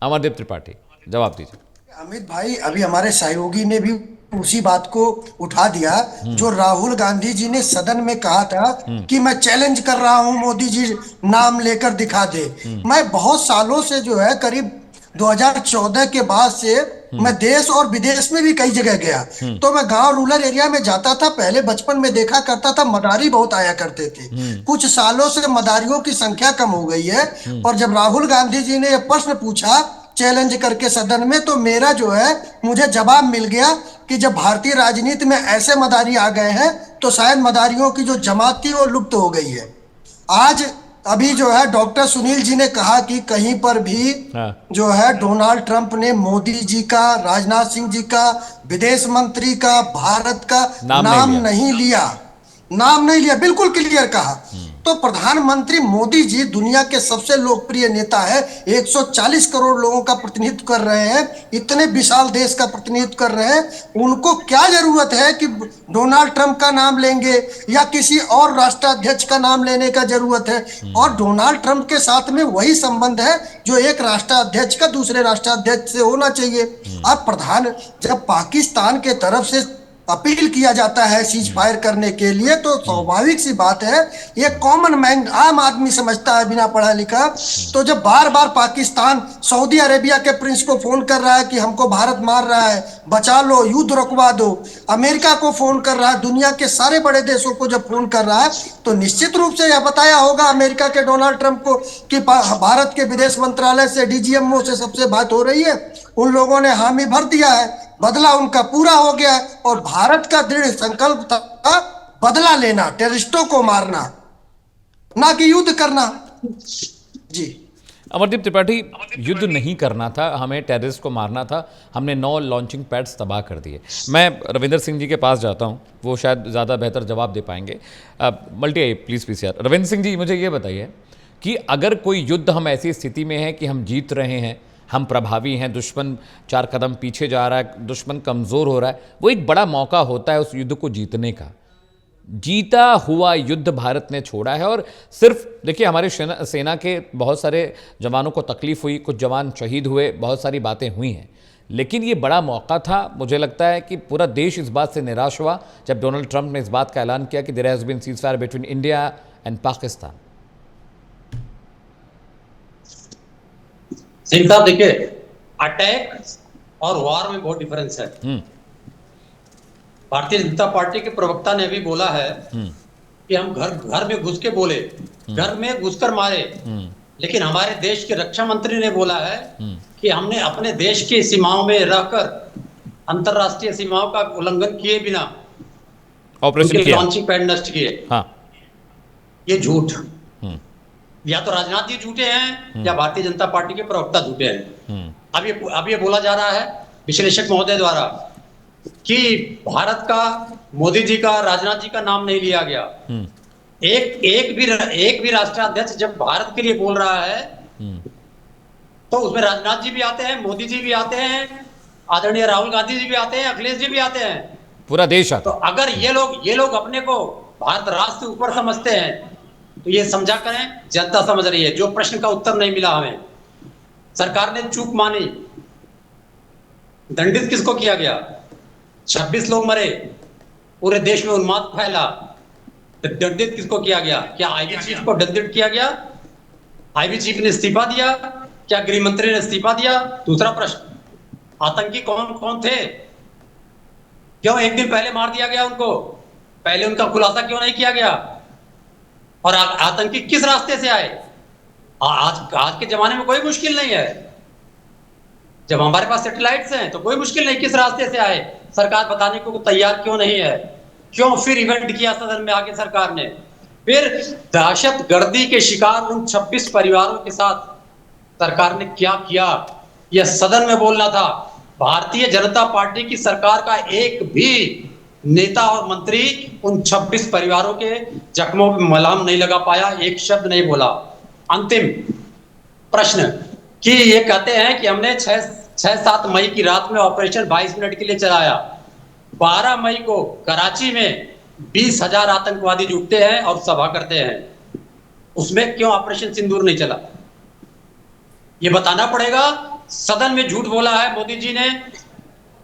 अमरदीप त्रिपाठी, जवाब दीजिए। अमित भाई, अभी हमारे सहयोगी ने भी उसी बात को उठा दिया जो राहुल गांधी जी ने सदन में कहा था कि मैं चैलेंज कर रहा हूं, मोदी जी नाम लेकर दिखा दे। मैं बहुत सालों से जो है, करीब 2014 के बाद से मैं देश और विदेश में भी कई जगह गया, तो मैं गांव रूरल एरिया में जाता था। पहले बचपन में देखा करता था मदारी बहुत आया करते थे, कुछ सालों से मदारियों की संख्या कम हो गई है। और जब राहुल गांधी जी ने यह प्रश्न पूछा चैलेंज करके सदन में, तो मेरा जो है मुझे जवाब मिल गया कि जब भारतीय राजनीति में ऐसे मदारी आ गए हैं तो शायद मदारियों की जो जमात थी वो लुप्त हो गई है। आज अभी जो है डॉक्टर सुनील जी ने कहा कि कहीं पर भी जो है डोनाल्ड ट्रंप ने मोदी जी का, राजनाथ सिंह जी का, विदेश मंत्री का, भारत का नाम नहीं लिया, नाम नहीं लिया, बिल्कुल क्लियर कहा। तो प्रधानमंत्री मोदी जी दुनिया के सबसे लोकप्रिय नेता है, 140 करोड़ लोगों का प्रतिनिधित्व कर रहे हैं, इतने विशाल देश का प्रतिनिधित्व कर रहे हैं, उनको क्या जरूरत है कि डोनाल्ड ट्रंप का नाम लेंगे या किसी और राष्ट्राध्यक्ष का नाम लेने का जरूरत है। और डोनाल्ड ट्रंप के साथ में वही संबंध है जो एक राष्ट्राध्यक्ष का दूसरे राष्ट्राध्यक्ष से होना चाहिए। अब जब पाकिस्तान के तरफ से अपील किया जाता है सीज फायर करने के लिए, तो स्वाभाविक सी बात है, ये कॉमन मैन, आम आदमी समझता है बिना पढ़ा लिखा। तो जब बार बार पाकिस्तान सऊदी अरेबिया के प्रिंस को फोन कर रहा है कि हमको भारत मार रहा है, बचा लो, युद्ध रुकवा दो, अमेरिका को फोन कर रहा है, दुनिया के सारे बड़े देशों को जब फोन कर रहा है, तो निश्चित रूप से यह बताया होगा अमेरिका के डोनाल्ड ट्रंप को कि भारत के विदेश मंत्रालय से, डीजीएमओ से सबसे बात हो रही है, उन लोगों ने हामी भर दिया है, बदला उनका पूरा हो गया है। और भारत का दृढ़ संकल्प था बदला लेना, टेररिस्टों को मारना, ना कि युद्ध करना। जी अमरदीप त्रिपाठी, युद्ध नहीं करना था, हमें टेररिस्ट को मारना था, हमने 9 लॉन्चिंग पैड्स तबाह कर दिए। मैं रविंदर सिंह जी के पास जाता हूं, वो शायद ज़्यादा बेहतर जवाब दे पाएंगे। मल्टी प्लीज़ यार, रविंदर सिंह जी मुझे ये बताइए कि अगर कोई युद्ध हम ऐसी स्थिति में है कि हम जीत रहे हैं, हम प्रभावी हैं, दुश्मन 4 कदम पीछे जा रहा है, दुश्मन कमज़ोर हो रहा है, वो एक बड़ा मौका होता है उस युद्ध को जीतने का। जीता हुआ युद्ध भारत ने छोड़ा है। और सिर्फ देखिए, हमारे सेना के बहुत सारे जवानों को तकलीफ हुई, कुछ जवान शहीद हुए, बहुत सारी बातें हुई हैं, लेकिन ये बड़ा मौका था। मुझे लगता है कि पूरा देश इस बात से निराश हुआ जब डोनाल्ड ट्रंप ने इस बात का ऐलान किया कि there has been ceasefire between India and Pakistan. Singh साहब, देखिए, अटैक और वार में बहुत डिफरेंस है। भारतीय जनता पार्टी के प्रवक्ता ने भी बोला है कि हम घर में घुस के बोले, घर में घुसकर मारे, लेकिन हमारे देश के रक्षा मंत्री ने बोला है कि हमने अपने देश की सीमाओं में रहकर अंतरराष्ट्रीय सीमाओं का उल्लंघन किए बिना ऑपरेशन किया, लॉन्चिंग पैड नष्ट किए। हाँ, ये झूठ, या तो राजनाथ जी झूठे हैं या भारतीय जनता पार्टी के प्रवक्ता झूठे हैं। अब ये बोला जा रहा है विश्लेषक महोदय द्वारा कि भारत का, मोदी जी का, राजनाथ जी का नाम नहीं लिया गया। एक भी राष्ट्राध्यक्ष जब भारत के लिए बोल रहा है तो उसमें राजनाथ जी भी आते हैं, मोदी जी भी आते हैं, आदरणीय राहुल गांधी जी भी आते हैं, अखिलेश जी भी आते हैं, पूरा देश आता। तो अगर ये लोग अपने को भारत राष्ट्र से ऊपर समझते हैं तो ये समझा करें जनता समझ रही है। जो प्रश्न का उत्तर नहीं मिला हमें, सरकार ने चूक मानी, दंडित किसको किया गया? 26 लोग मरे, पूरे देश में उन्माद फैला, तो दंडित किसको किया गया? क्या आईबी चीफ को दंडित किया गया? आईबी चीफ ने इस्तीफा दिया? क्या गृह मंत्री ने इस्तीफा दिया? दूसरा प्रश्न, आतंकी कौन कौन थे? क्यों एक दिन पहले मार दिया गया उनको? पहले उनका खुलासा क्यों नहीं किया गया? और आतंकी किस रास्ते से आए? आज के जमाने में कोई मुश्किल नहीं है, जब हमारे पास सैटेलाइट्स हैं तो कोई मुश्किल नहीं किस रास्ते से आए। सरकार बताने को तैयार क्यों नहीं है? क्यों फिर इवेंट किया सदन में आके सरकार ने? फिर दहशतगर्दी के शिकार उन 26 परिवारों के साथ सरकार ने क्या किया, यह सदन में बोलना था। भारतीय जनता पार्टी की सरकार का एक भी नेता और मंत्री उन 26 परिवारों के जख्मों पर मलहम नहीं लगा पाया, एक शब्द नहीं बोला। अंतिम प्रश्न कि ये कहते हैं कि हमने 6-7 मई की रात में ऑपरेशन 22 मिनट के लिए चलाया, 12 मई को कराची में 20,000 आतंकवादी जुटते हैं और सभा करते हैं, उसमें क्यों ऑपरेशन सिंदूर नहीं चला? ये बताना पड़ेगा। सदन में झूठ बोला है मोदी जी ने,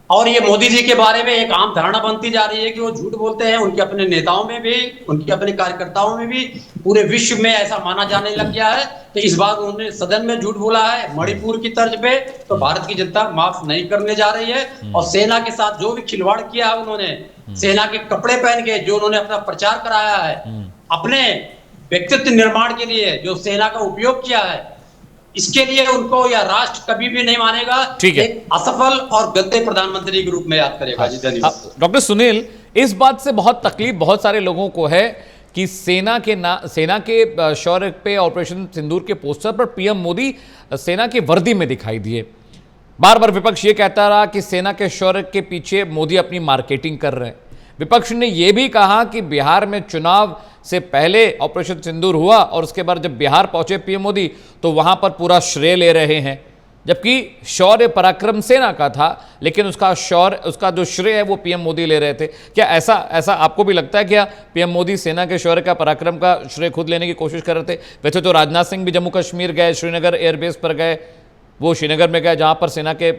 और ये मोदी जी के बारे में एक आम धारणा बनती जा रही है कि वो झूठ बोलते हैं। उनके अपने नेताओं में भी, उनके अपने कार्यकर्ताओं में भी, पूरे विश्व में ऐसा माना जाने लग गया है। तो इस बार उन्होंने सदन में झूठ बोला है मणिपुर की तर्ज पे, तो भारत की जनता माफ नहीं करने जा रही है। और सेना के साथ जो भी खिलवाड़ किया है उन्होंने, सेना के कपड़े पहन के जो उन्होंने अपना प्रचार कराया है, अपने व्यक्तित्व निर्माण के लिए जो सेना का उपयोग किया है, इसके लिए उनको या राष्ट्र कभी भी नहीं मानेगा। ठीक है। एक असफल और गद्दे प्रधानमंत्री के रूप में याद करेगा। जी धन्यवाद। डॉक्टर सुनील, इस बात से बहुत तकलीफ बहुत सारे लोगों को है कि सेना के शौर्य पे ऑपरेशन सिंदूर के पोस्टर पर पीएम मोदी सेना की वर्दी में दिखाई दिए। बार बार विपक्ष ये कहता रहा कि सेना के शौर्य के पीछे मोदी अपनी मार्केटिंग कर रहे हैं। विपक्ष ने यह भी कहा कि बिहार में चुनाव से पहले ऑपरेशन सिंदूर हुआ और उसके बाद जब बिहार पहुंचे पीएम मोदी तो वहां पर पूरा श्रेय ले रहे हैं, जबकि शौर्य पराक्रम सेना का था, लेकिन उसका जो श्रेय है वो पीएम मोदी ले रहे थे। क्या ऐसा आपको भी लगता है? क्या पीएम मोदी सेना के शौर्य का, पराक्रम का श्रेय खुद लेने की कोशिश कर रहे थे? वैसे तो राजनाथ सिंह भी जम्मू कश्मीर गए, श्रीनगर एयरबेस पर गए, वो श्रीनगर में गए जहां पर सेना के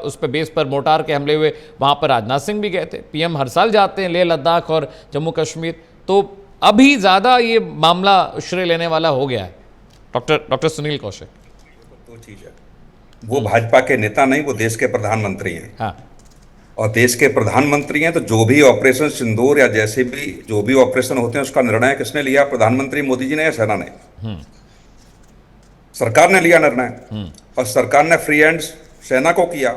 उस पर बेस पर मोर्टार के हमले हुए, वहां पर राजनाथ सिंह भी गए थे। पीएम हर साल जाते हैं लेह लद्दाख और जम्मू कश्मीर, तो अभी ज्यादा ये मामला श्रेय लेने वाला हो गया है। डॉक्टर सुनील कौशिक। दो चीज है, वो भाजपा के नेता नहीं, वो देश के प्रधानमंत्री हैं। हाँ। और देश के प्रधानमंत्री हैं तो जो भी ऑपरेशन सिंदूर या जैसे भी जो भी ऑपरेशन होते हैं उसका निर्णय किसने लिया? प्रधानमंत्री मोदी जी ने या सेना ने? सरकार ने लिया निर्णय, और सरकार ने फ्री हैंड सेना को किया।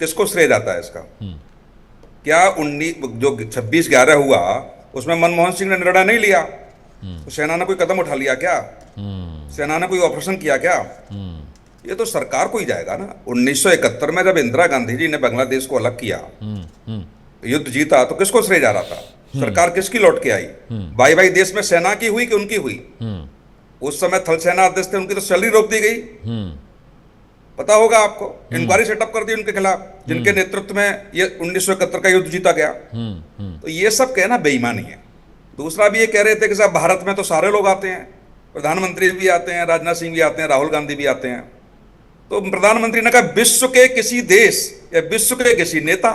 किसको श्रेय जाता है इसका? क्या 26/11 हुआ उसमें मनमोहन सिंह ने निर्णय नहीं लिया? तो सेना ने कोई कदम उठा लिया क्या? सेना ने कोई ऑपरेशन किया क्या? ये तो सरकार को ही जाएगा ना। 1971 में जब इंदिरा गांधी जी ने बांग्लादेश को अलग किया, युद्ध जीता, तो किसको श्रेय जा रहा था? सरकार किसकी लौट के आई? भाई देश में सेना की हुई कि उनकी हुई? उस समय थल सेना अध्यक्ष थे, उनकी तो सैलरी रोक दी गई। पता होगा आपको, इंक्वायरी सेटअप कर दी उनके खिलाफ, जिनके नेतृत्व में ये 1971 का युद्ध जीता गया। तो ये सब कहना बेईमानी है। दूसरा भी ये कह रहे थे कि साहब भारत में तो सारे लोग आते हैं, प्रधानमंत्री भी आते हैं, राजनाथ सिंह भी आते हैं, राहुल गांधी भी आते हैं। तो प्रधानमंत्री ने कहा विश्व के किसी देश या विश्व के किसी नेता,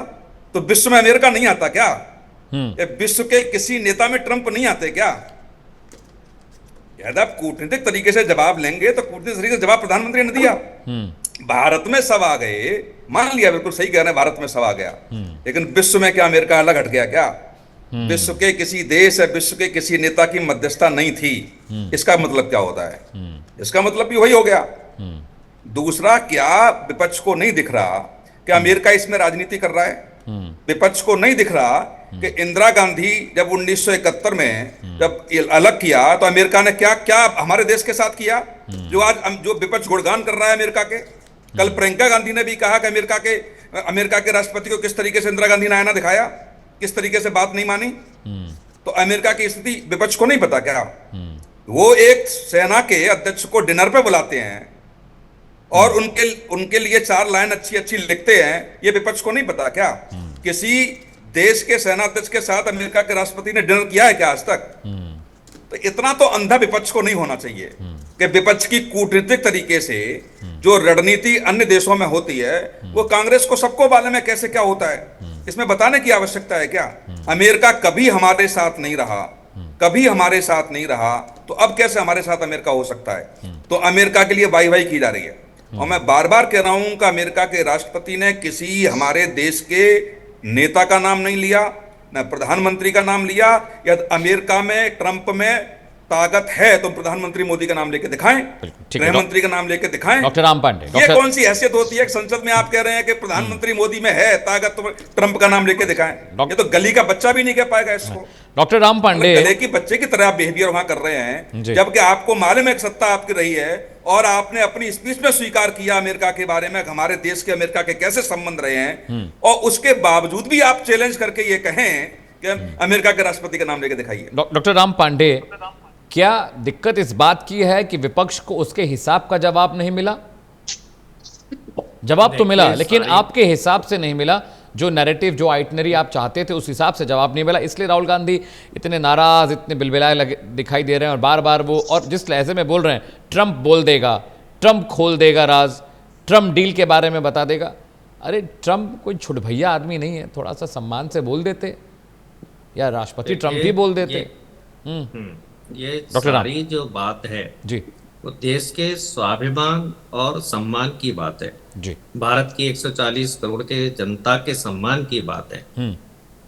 तो विश्व में अमेरिका नहीं आता क्या? या विश्व के किसी नेता में ट्रंप नहीं आते क्या? यदि आप कूटनीतिक तरीके से जवाब लेंगे तो कूटनीतिक तरीके से जवाब प्रधानमंत्री ने दिया। भारत में सब आ गए, मान लिया, बिल्कुल सही कह रहे हैं, भारत में सब आ गया, लेकिन विश्व में क्या अमेरिका अलग हट गया क्या? विश्व के किसी देश या विश्व के किसी नेता की मध्यस्थता नहीं थी। इसका मतलब क्या होता है? इसका मतलब भी वही हो गया। दूसरा, क्या विपक्ष को नहीं दिख रहा कि अमेरिका इसमें राजनीति कर रहा है? विपक्ष को नहीं दिख रहा कि इंदिरा गांधी जब 1971 में जब अलग किया तो अमेरिका ने क्या क्या हमारे देश के साथ किया, जो आज जो विपक्ष गुणगान कर रहा है अमेरिका के। कल प्रियंका गांधी ने भी कहा कि अमेरिका के राष्ट्रपति को किस तरीके से इंदिरा गांधी ने आईना दिखाया, किस तरीके से बात नहीं मानी। तो अमेरिका की स्थिति विपक्ष को नहीं पता क्या? वो एक सेना के अध्यक्ष को डिनर पे बुलाते हैं और उनके लिए 4 लाइन अच्छी अच्छी लिखते हैं, ये विपक्ष को नहीं पता क्या? किसी देश के सेनाध्यक्ष के साथ अमेरिका के राष्ट्रपति ने डिनर किया है क्या आज तक? तो इतना तो अंधा विपक्ष को नहीं होना चाहिए कि विपक्ष की कूटनीतिक तरीके से जो रणनीति अन्य देशों में होती है वो कांग्रेस को सबको मालूम है कैसे क्या होता है। इसमें बताने की आवश्यकता है क्या? अमेरिका कभी हमारे साथ नहीं रहा, कभी हमारे साथ नहीं रहा, तो अब कैसे हमारे साथ अमेरिका हो सकता है? तो अमेरिका के लिए वाई वाई की जा रही है। और मैं बार बार कह रहा हूं कि अमेरिका के राष्ट्रपति ने किसी हमारे देश के नेता का नाम नहीं लिया, न प्रधानमंत्री का नाम लिया। यदि अमेरिका में ट्रंप में ताकत है तो प्रधानमंत्री मोदी का नाम लेके दिखाएं, गृह मंत्री का नाम लेके दिखाएं। डॉक्टर राम पांडे, ये कौन सी हैसियत होती है संसद में? आप कह रहे हैं कि प्रधानमंत्री मोदी में है ताकत, तो ट्रंप का नाम लेके दिखाएं। ये तो गली का बच्चा भी नहीं कह पाएगा इसको। डॉक्टर राम पांडे, गले की बच्चे की तरह आप बिहेवियर वहां कर रहे हैं, जबकि आपको मालूम है सत्ता आपकी रही है और आपने अपनी स्पीच में स्वीकार किया अमेरिका के बारे में, हमारे देश के अमेरिका के कैसे संबंध रहे हैं, और उसके बावजूद भी आप चैलेंज करके ये कहें कि अमेरिका के राष्ट्रपति का नाम लेके दिखाइए। डॉक्टर राम पांडे, क्या दिक्कत इस बात की है कि विपक्ष को उसके हिसाब का जवाब नहीं मिला? जवाब तो मिला, लेकिन आपके हिसाब से नहीं मिला। जो नैरेटिव, जो आइटनरी आप चाहते थे, उस हिसाब से जवाब नहीं मिला। इसलिए राहुल गांधी इतने नाराज, इतने बिलबिलाए लगे दिखाई दे रहे हैं, और बार बार वो, और जिस लहजे में बोल रहे हैं, ट्रंप बोल देगा, ट्रंप खोल देगा राज, ट्रंप डील के बारे में बता देगा। अरे ट्रंप कोई छुटभैया आदमी नहीं है, थोड़ा सा सम्मान से बोल देते, या राष्ट्रपति ट्रंप ही बोल देते। ये डॉक्टर राम, सारी जो बात है जी, वो देश के स्वाभिमान और सम्मान की बात है जी, भारत की 140 करोड़ के जनता के सम्मान की बात है।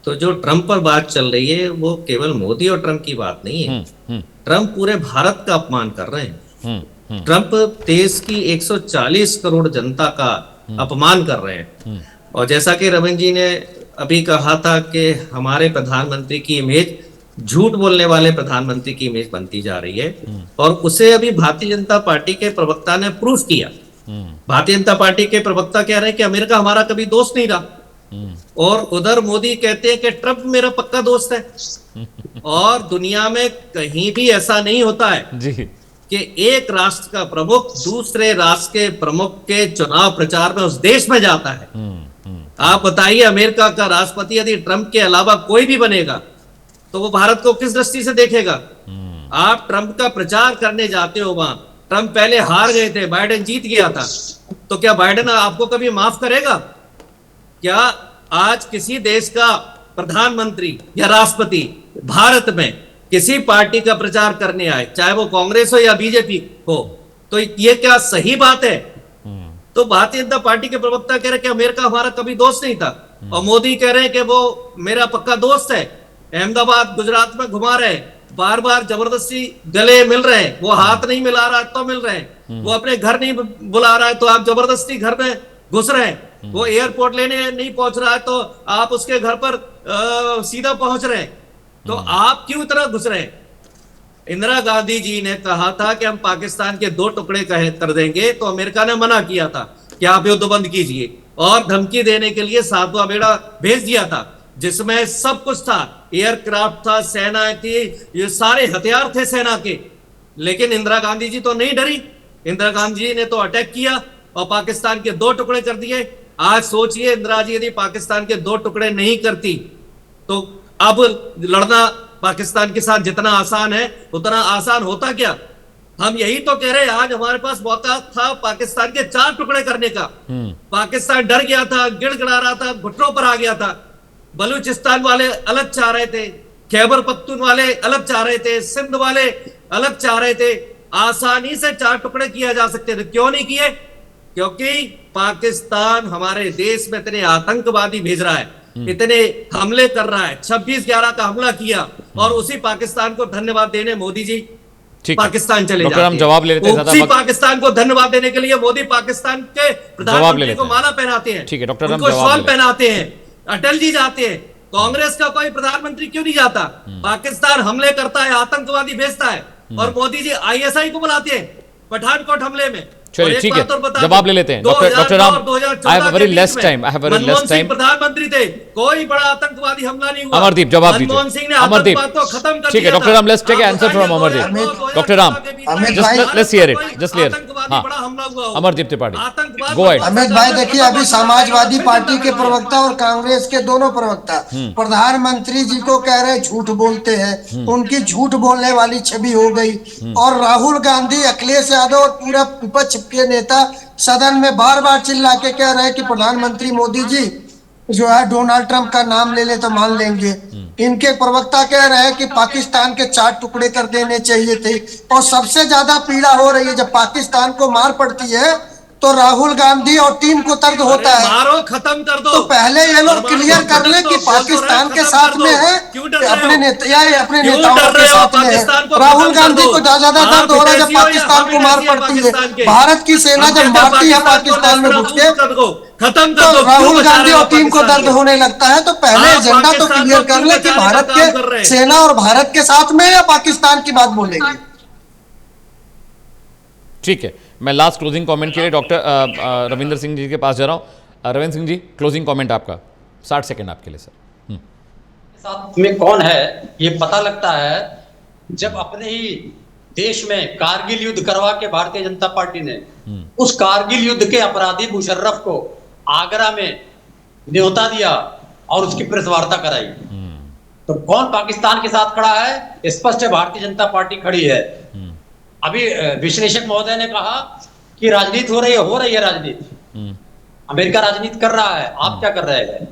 तो जो ट्रंप पर बात चल रही है वो केवल मोदी और ट्रंप की बात नहीं है। ट्रंप पूरे भारत का अपमान कर रहे हैं। ट्रंप देश की 140 करोड़ जनता का अपमान कर रहे हैं। और जैसा कि रविंद्र जी ने अभी कहा था कि हमारे प्रधानमंत्री की इमेज झूठ बोलने वाले प्रधानमंत्री की इमेज बनती जा रही है, और उसे अभी भारतीय जनता पार्टी के प्रवक्ता ने प्रूफ किया। भारतीय जनता पार्टी के प्रवक्ता कह रहे हैं कि अमेरिका हमारा कभी दोस्त नहीं रहा, और उधर मोदी कहते हैं कि ट्रंप मेरा पक्का दोस्त है। और दुनिया में कहीं भी ऐसा नहीं होता है जी, कि एक राष्ट्र का प्रमुख दूसरे राष्ट्र के प्रमुख के चुनाव प्रचार में उस देश में जाता है। आप बताइए, अमेरिका का राष्ट्रपति यदि ट्रंप के अलावा कोई भी बनेगा तो वो भारत को किस दृष्टि से देखेगा? आप ट्रंप का प्रचार करने जाते हो वहां, ट्रंप पहले हार गए थे, बाइडेन जीत गया था, तो क्या बाइडेन आपको कभी माफ करेगा? क्या आज किसी देश का प्रधानमंत्री या राष्ट्रपति भारत में किसी पार्टी का प्रचार करने आए, चाहे वो कांग्रेस हो या बीजेपी हो, तो ये क्या सही बात है? तो भारतीय जनता पार्टी के प्रवक्ता कह रहे कि अमेरिका हमारा कभी दोस्त नहीं था, और मोदी कह रहे हैं कि वो मेरा पक्का दोस्त है। अहमदाबाद, गुजरात में घुमा रहे, बार बार जबरदस्ती गले मिल रहे हैं। वो हाथ नहीं मिला रहा है तो मिल रहे हैं, वो अपने घर नहीं बुला रहा है तो आप जबरदस्ती घर में घुस रहे हैं, वो एयरपोर्ट लेने नहीं पहुंच रहा है तो आप उसके घर पर सीधा पहुंच रहे हैं। तो आप क्यों इतना घुस रहे हैं? इंदिरा गांधी जी ने कहा था कि हम पाकिस्तान के 2 टुकड़े कर देंगे, तो अमेरिका ने मना किया था कि आप युद्ध बंद कीजिए, और धमकी देने के लिए 7वां बेड़ा भेज दिया था, जिसमें सब कुछ था, एयरक्राफ्ट था, सेना थी, ये सारे हथियार थे सेना के। लेकिन इंदिरा गांधी जी तो नहीं डरी, इंदिरा गांधी जी ने तो अटैक किया और पाकिस्तान के 2 टुकड़े कर दिए। आज सोचिए, इंदिरा जी यदि पाकिस्तान के 2 टुकड़े नहीं करती तो अब लड़ना पाकिस्तान के साथ जितना आसान है उतना आसान होता क्या? हम यही तो कह रहे हैं, आज हमारे पास मौका था पाकिस्तान के 4 टुकड़े करने का। पाकिस्तान डर गया था, गिड़गिड़ा रहा था, घुटनों पर आ गया था। बलूचिस्तान वाले अलग चाह रहे थे, खैबर पख्तून वाले अलग चाह रहे थे, सिंध वाले अलग चाह रहे थे। आसानी से 4 टुकड़े किया जा सकते थे, क्यों नहीं किए? क्योंकि पाकिस्तान हमारे देश में इतने आतंकवादी भेज रहा है, इतने हमले कर रहा है। 26/11 का हमला किया, और उसी पाकिस्तान को धन्यवाद देने मोदी जी पाकिस्तान चले जाते हैं। हम जवाब ले लेते हैं, उसी पाकिस्तान को धन्यवाद देने के लिए मोदी पाकिस्तान के प्रधानमंत्री को माला पहनाते हैं, ठीक है डॉक्टर, उनको शॉल पहनाते हैं। अटल जी जाते हैं, कांग्रेस का कोई प्रधानमंत्री क्यों नहीं जाता? पाकिस्तान हमले करता है, आतंकवादी भेजता है, और मोदी जी ISI को बुलाते हैं पठानकोट हमले में। चलिए ठीक है, जवाब ले लेते हैं। Doctor Ram, I have very less time, प्रधानमंत्री थे, कोई बड़ा आतंकवादी हमला नहीं हुआ। अमरदीप जवाब दीजिए। मनमोहन सिंह ने अमरदीप, आतंकवाद को खत्म कर ठीक है दिया डॉक्टर था। Ram, let's take answer from Amardeep. Doctor Ram, let's hear it, just hear. Amardeep Tripathi, go ahead. Amit भाई देखिए, अभी समाजवादी पार्टी के प्रवक्ता और कांग्रेस के दोनों प्रवक्ता प्रधानमंत्री जी को कह रहे झूठ बोलते हैं, उनकी झूठ बोलने वाली छवि हो गई। और राहुल गांधी, अखिलेश यादव और पूरा विपक्ष के नेता सदन में बार बार चिल्ला के कह रहे हैं कि प्रधानमंत्री मोदी जी जो है डोनाल्ड ट्रंप का नाम ले ले तो मान लेंगे। इनके प्रवक्ता कह रहे हैं कि पाकिस्तान के 4 टुकड़े कर देने चाहिए थे। और सबसे ज्यादा पीड़ा हो रही है, जब पाकिस्तान को मार पड़ती है तो राहुल गांधी और टीम को दर्द होता है। मारो, खत्म कर दो। तो पहले ये लोग क्लियर कर ले कि पाकिस्तान के साथ में है, अपने नेता या अपने नेताओं के साथ में है। राहुल गांधी को ज्यादा दर्द हो रहा है जब पाकिस्तान को मार पड़ती है। भारत की सेना जब मारती है पाकिस्तान में घुस के, खत्म तो राहुल गांधी और टीम को दर्द होने लगता है। तो पहले एजेंडा तो क्लियर कर ले कि भारत के सेना और भारत के साथ में या पाकिस्तान की बात बोलेंगे। ठीक है। मैं लास्ट क्लोजिंग कमेंट के लिए डॉक्टर रविंद्र सिंह जी के पास जा रहा हूँ। रविंद्र सिंह जी, क्लोजिंग कमेंट आपका, 60 सेकंड आपके लिए सर। साथ में कौन है ये पता लगता है जब अपने ही देश में कारगिल युद्ध करवा के भारतीय जनता पार्टी ने उस कारगिल युद्ध के अपराधी मुशर्रफ को आगरा में न्योता दिया और उसकी प्रेस वार्ता कराई। तो कौन पाकिस्तान के साथ खड़ा है? स्पष्ट है, भारतीय जनता पार्टी खड़ी है। अभी विश्लेषक महोदय ने कहा कि राजनीति हो रही है राजनीति, अमेरिका राजनीति कर रहा है, आप क्या कर रहे हैं?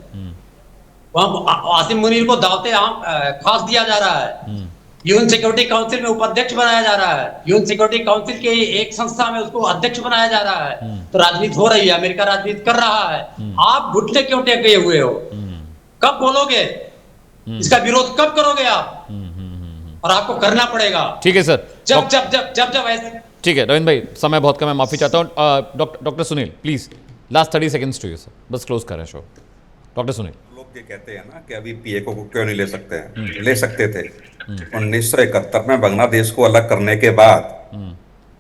वहां आसिम मुनीर को दावते खास दिया जा रहा है, यूएन सिक्योरिटी काउंसिल में उपाध्यक्ष बनाया जा रहा है, यूएन सिक्योरिटी काउंसिल के एक संस्था में उसको अध्यक्ष बनाया जा रहा है। तो राजनीति हो रही है, अमेरिका राजनीति कर रहा है। आप घुटने क्यों टेके हुए हो? कब बोलोगे इसका विरोध, कब करोगे आप? और आपको करना पड़ेगा। ठीक है सर, जब ऐसे। ठीक है रविंद्र भाई, समय बहुत कम है, माफी चाहता हूँ। Doctor Sunil please, last 30 seconds to you sir, बस क्लोज करें शो। डॉक्टर सुनील, लोग ये कहते हैं ना कि अभी पीएको को क्यों नहीं ले सकते हैं, ले सकते थे। 1971 में बांग्लादेश को अलग करने के बाद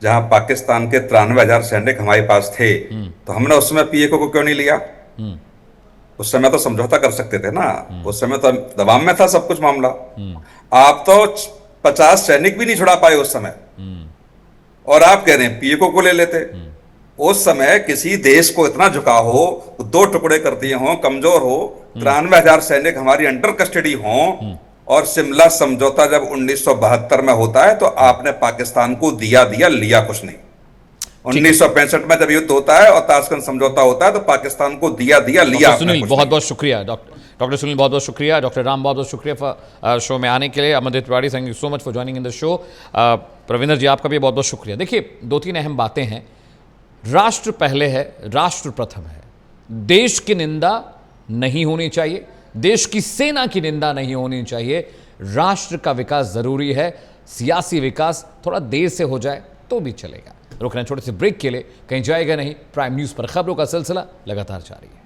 जहां पाकिस्तान के 93,000 सैनिक हमारे पास थे, तो हमने उस समय पीएको को क्यों नहीं लिया? उस समय तो समझौता कर सकते थे ना, उस समय तो दबाव में था सब कुछ मामला। आप तो 50 सैनिक भी नहीं छुड़ा पाए उस समय, और आप कह रहे हैं पीएको को ले लेते। उस समय किसी देश को इतना झुका हो, 2 टुकड़े कर दिए हों, कमजोर हो, 93,000 सैनिक हमारी अंडर कस्टडी हों, और शिमला समझौता जब 1972 में होता है तो आपने पाकिस्तान को दिया, लिया कुछ नहीं। 1965 में जब युद्ध होता है और ताशकंद समझौता होता है तो पाकिस्तान को दिया, लिया। सुनील बहुत बहुत शुक्रिया, डॉक्टर सुनील बहुत बहुत शुक्रिया, डॉक्टर राम बहुत बहुत शुक्रिया शो में आने के लिए। Amardeep Tiwari, thank you so much for joining in the show. Pravinder ji, आपका भी बहुत बहुत शुक्रिया। देखिए, 2-3 अहम बातें हैं। राष्ट्र पहले है, राष्ट्र प्रथम है। देश की निंदा नहीं होनी चाहिए, देश की सेना की निंदा नहीं होनी चाहिए। राष्ट्र का विकास जरूरी है, सियासी विकास थोड़ा देर से हो जाए तो भी चलेगा। रुकना छोटे से ब्रेक के लिए, कहीं जाएगा नहीं। प्राइम न्यूज़ पर खबरों का सिलसिला लगातार जारी है।